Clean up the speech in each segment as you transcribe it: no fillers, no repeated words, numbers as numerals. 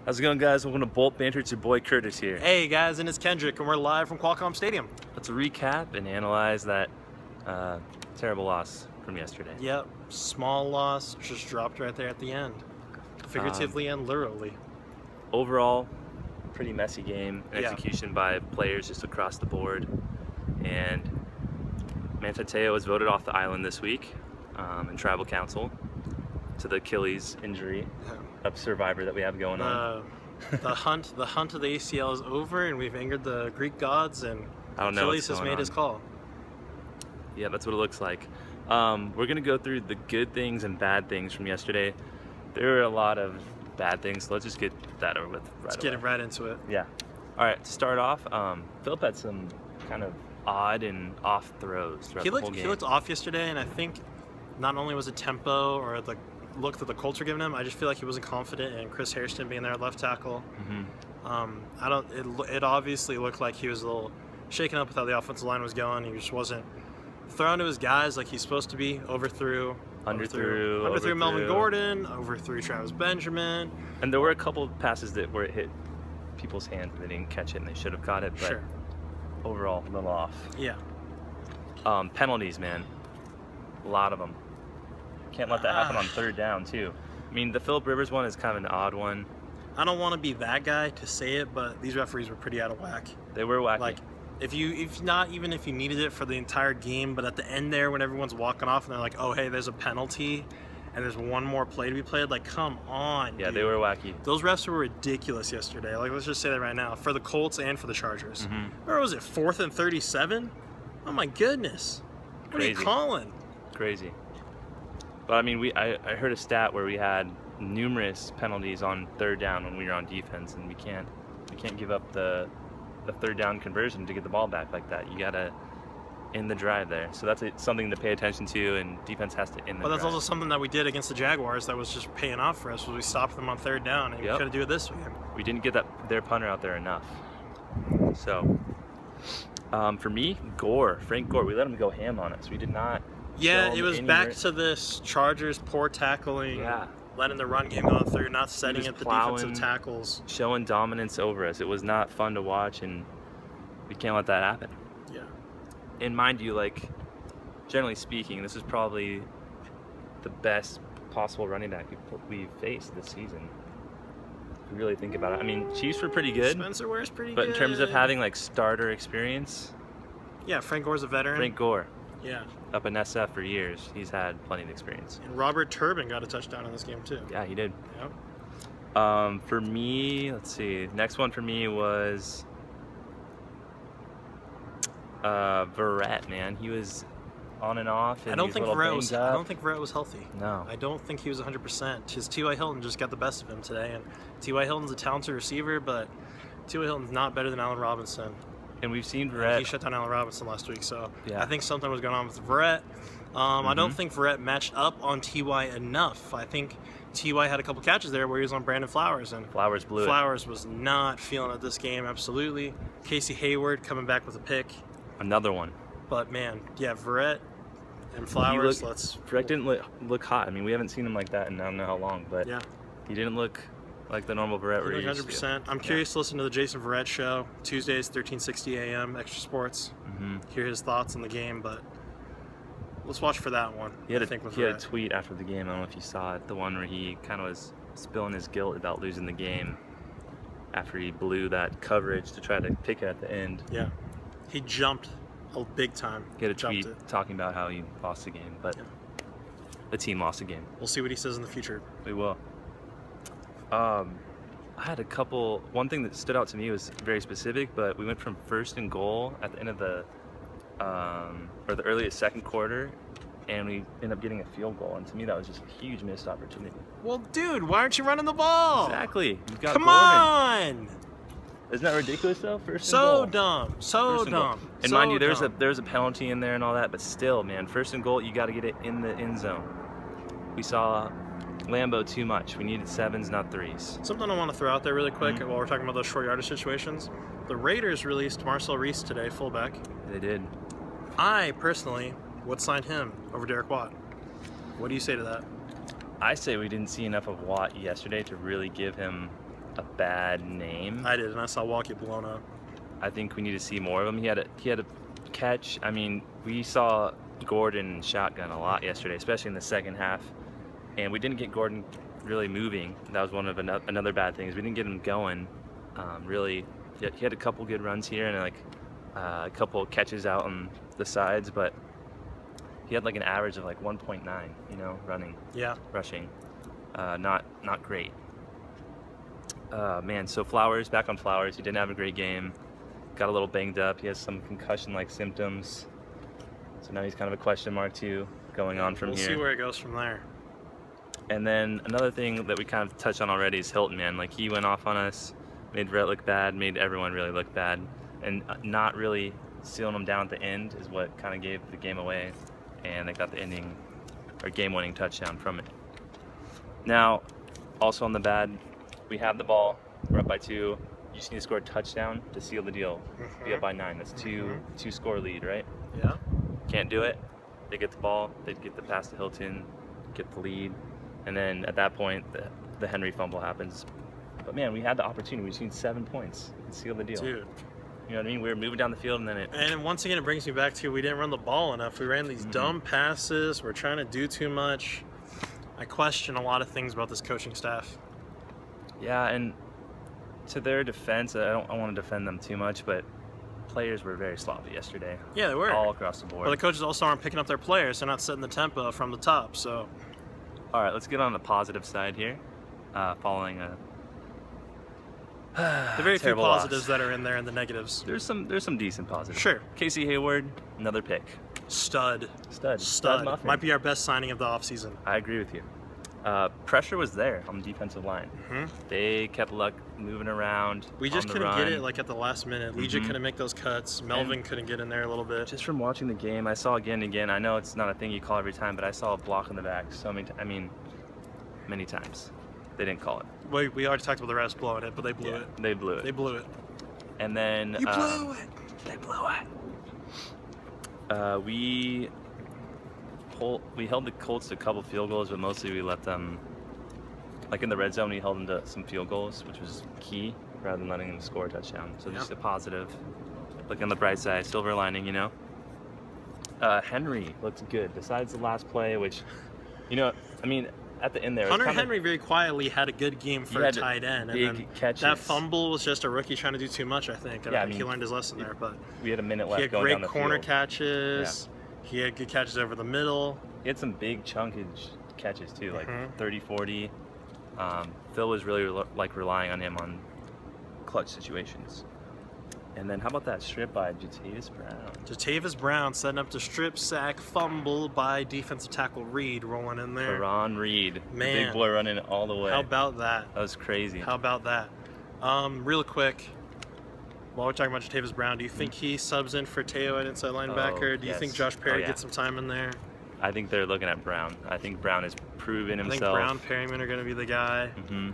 How's it going, guys? Welcome to Bolt Banter. It's your boy Curtis here. Hey guys, and it's Kendrick, and we're live from Qualcomm Stadium. Let's recap and analyze that terrible loss from yesterday. Yep, small loss, just dropped right there at the end. Figuratively and literally. Overall, pretty messy game. Yeah. Execution by players just across the board. And Manti Te'o was voted off the island this week in tribal council to the Achilles injury of survivor that we have going on. The hunt of the ACL is over, and we've angered the Greek gods, and Achilles has made his call. Yeah, that's what it looks like. We're gonna go through the good things and bad things from yesterday. There were a lot of bad things, so let's just get that over with. Let's get it right into it. Yeah. All right. To start off, Philip had some kind of odd and off throws throughout the whole game. He looked off yesterday, and I think not only was it tempo or the look that the Colts were giving him, I just feel like he wasn't confident in Chris Hairston being there at left tackle. It obviously looked like he was a little shaken up with how the offensive line was going. He just wasn't throwing to his guys like he's supposed to be. Underthrew Melvin Gordon, overthrew Travis Benjamin. And there were a couple of passes where it hit people's hands and they didn't catch it and they should have caught it, but sure. Overall, a little off. Yeah. Penalties, man. A lot of them. Can't let that happen on third down, too. I mean, the Phillip Rivers one is kind of an odd one. I don't want to be that guy to say it, but these referees were pretty out of whack. They were wacky. Like, if you needed it for the entire game, but at the end there, when everyone's walking off and they're like, oh, hey, there's a penalty and there's one more play to be played, like, come on, Yeah, dude. they were wacky. Those refs were ridiculous yesterday. Like, let's just say that right now, for the Colts and for the Chargers. Or was it 4th and 37? Oh, my goodness. What are you calling? Crazy. But, I mean, I heard a stat where we had numerous penalties on third down when we were on defense, and we can't give up the third down conversion to get the ball back like that. You gotta end the drive there. So that's something to pay attention to, and defense has to end the drive. But that's also something that we did against the Jaguars that was just paying off for us, was we stopped them on third down, and we couldn't do it this week. We didn't get their punter out there enough. So, for me, Frank Gore, we let him go ham on us. We did not. Yeah, it was back to this Chargers poor tackling, letting the run game go through, not setting up the defensive tackles. Showing dominance over us. It was not fun to watch, and we can't let that happen. Yeah. And mind you, like, generally speaking, this is probably the best possible running back we've faced this season. If you really think about it. I mean, Chiefs were pretty good. Spencer Ware's pretty good. But in terms of having, like, starter experience. Yeah, Frank Gore's a veteran. Frank Gore. Yeah. Up in SF for years. He's had plenty of experience. And Robert Turbin got a touchdown in this game, too. Yeah, he did. Yep. For me, let's see. Next one for me was Verrett, man. He was on and off. And I don't think Verrett was healthy. No. I don't think he was 100%. His T.Y. Hilton just got the best of him today. And T.Y. Hilton's a talented receiver, but T.Y. Hilton's not better than Allen Robinson. And we've seen Verrett. He shut down Allen Robinson last week, so yeah. I think something was going on with Verrett. I don't think Verrett matched up on T.Y. enough. I think T.Y. had a couple catches there where he was on Brandon Flowers, and Flowers blew it. Flowers was not feeling it this game, absolutely. Casey Hayward coming back with a pick. Another one. But, man, yeah, Verrett and Flowers, Verrett didn't look hot. I mean, we haven't seen him like that in I don't know how long, but he didn't look like the normal Verrett. 100%. I'm curious to listen to the Jason Verrett show, Tuesdays, 1360 a.m., Extra Sports. Hear his thoughts on the game, but let's watch for that one. He had a tweet after the game. I don't know if you saw it. The one where he kind of was spilling his guilt about losing the game after he blew that coverage to try to pick it at the end. Yeah. He jumped a big time. He had a tweet talking about how he lost the game, but the team lost the game. We'll see what he says in the future. We will. I had one thing that stood out to me was very specific, but we went from 1st and goal at the end of the earliest second quarter, and we ended up getting a field goal, and to me that was just a huge missed opportunity. Well, dude, why aren't you running the ball? Exactly. You've got Come Gordon. on! Isn't that ridiculous though? So dumb. So dumb. And mind you, there's a penalty in there and all that, but still, man, 1st and goal, you got to get it in the end zone. We saw Lambeau too much. We needed 7s, not 3s. Something I want to throw out there really quick while we're talking about those short yardage situations. The Raiders released Marcel Reese today, fullback. They did. I personally would sign him over Derek Watt. What do you say to that? I say we didn't see enough of Watt yesterday to really give him a bad name. I did, and I saw Walkie blown up. I think we need to see more of him. He had a catch. I mean, we saw Gordon shotgun a lot yesterday, especially in the second half, and we didn't get Gordon really moving. That was one of another bad thing is we didn't get him going. Really, he had a couple good runs here and like a couple catches out on the sides, but he had like an average of like 1.9, running. Yeah. Rushing. Not great. Man, so Flowers, back on Flowers, he didn't have a great game. Got a little banged up. He has some concussion-like symptoms. So now he's kind of a question mark too, going on from here. We'll see where it goes from there. And then another thing that we kind of touched on already is Hilton, man. Like, he went off on us, made Rhett look bad, made everyone really look bad. And not really sealing them down at the end is what kind of gave the game away. And they got the game-winning touchdown from it. Now, also on the bad, we have the ball. We're up by 2. You just need to score a touchdown to seal the deal. Be up by 9. That's two score lead, right? Yeah. Can't do it. They get the ball. They get the pass to Hilton, get the lead, and then at that point, the Henry fumble happens. But man, we had the opportunity. We just need 7 points to seal the deal. Dude. You know what I mean? We were moving down the field, and then it. And once again, it brings me back to we didn't run the ball enough. We ran these dumb passes. We're trying to do too much. I question a lot of things about this coaching staff. Yeah, and to their defense, I want to defend them too much, but players were very sloppy yesterday. Yeah, they were. All across the board. But the coaches also aren't picking up their players. They're not setting the tempo from the top. So. All right, let's get on the positive side here. Following a the very few positives loss. that are in there and the negatives. There's some decent positives. Sure. Casey Hayward, another pick. Stud. Muffin. Might be our best signing of the offseason. I agree with you. Pressure was there on the defensive line. They kept Luck moving around. We just on the couldn't run. get it like at the last minute. Legion couldn't make those cuts. Melvin couldn't get in there a little bit. Just from watching the game, I saw again and again. I know it's not a thing you call every time, but I saw a block in the back so many. Many times. They didn't call it. We already talked about the refs blowing it, but they blew it. They blew it. They blew it. And then You blew it. They blew it. We held the Colts to a couple field goals, but mostly we let them, like in the red zone, we held them to some field goals, which was key, rather than letting them score a touchdown. So just a positive. Look on the bright side, silver lining, Henry looked good, besides the last play, which, at the end there. Hunter Henry very quietly had a good game for a tight end. And then catches. That fumble was just a rookie trying to do too much, I think. I think he learned his lesson there. But we had a minute left. He had going great down the corner field. catches. Yeah. He had good catches over the middle. He had some big chunkage catches too, like 30, 40. Phil was really relying on him on clutch situations. And then how about that strip by Jatavis Brown? Jatavis Brown setting up the strip sack fumble by defensive tackle Reed rolling in there. Ron Reed, man, the big boy running all the way. How about that? That was crazy. How about that? Real quick, while we're talking about Jatavis Brown, do you think he subs in for Teo at inside linebacker? Do you think Josh Perry gets some time in there? I think they're looking at Brown. I think Brown has proven himself. I think Brown, Perryman are going to be the guy. Mm-hmm.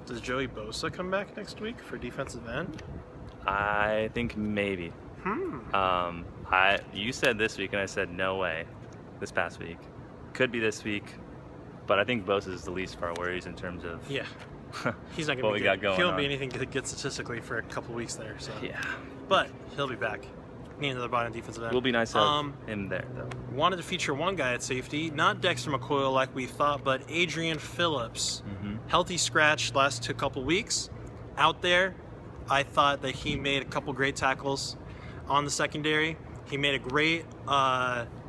Does Joey Bosa come back next week for defensive end? I think maybe. You said this week, and I said no way. This past week, could be this week, but I think Bosa is the least of our worries in terms of he's not going to be good. He won't be anything good statistically for a couple weeks there. So but he'll be back. Need another body on defensive end. Will be nice to have him there, though. Wanted to feature one guy at safety, not Dexter McCoy like we thought, but Adrian Phillips. Healthy scratch last couple weeks. Out there, I thought that he made a couple great tackles on the secondary. He made a great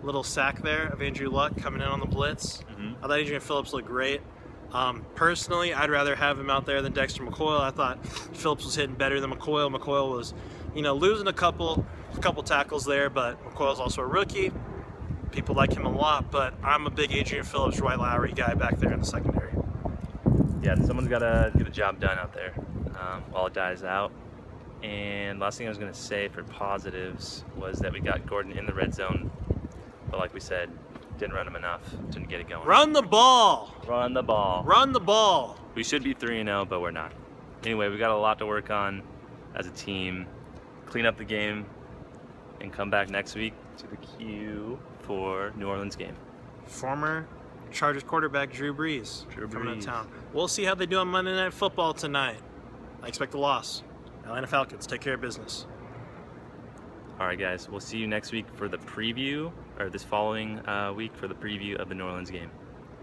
little sack there of Andrew Luck coming in on the blitz. I thought Adrian Phillips looked great. Personally, I'd rather have him out there than Dexter McCoy. I thought Phillips was hitting better than McCoy. McCoy was, losing a couple tackles there, but McCoy's also a rookie. People like him a lot, but I'm a big Adrian Phillips, Dwight Lowry guy back there in the secondary. Yeah, someone's got to get the job done out there while it dies out. And last thing I was going to say for positives was that we got Gordon in the red zone, but like we said, didn't run him enough, didn't get it going. Run the ball! Run the ball. Run the ball! We should be 3-0, but we're not. Anyway, we got a lot to work on as a team. Clean up the game and come back next week to the queue for New Orleans game. Former Chargers quarterback Drew Brees coming to town. We'll see how they do on Monday Night Football tonight. I expect a loss. Atlanta Falcons, take care of business. All right, guys. We'll see you next week for the preview, or this following week for the preview of the New Orleans game.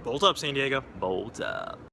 Bolt up, San Diego. Bolt up.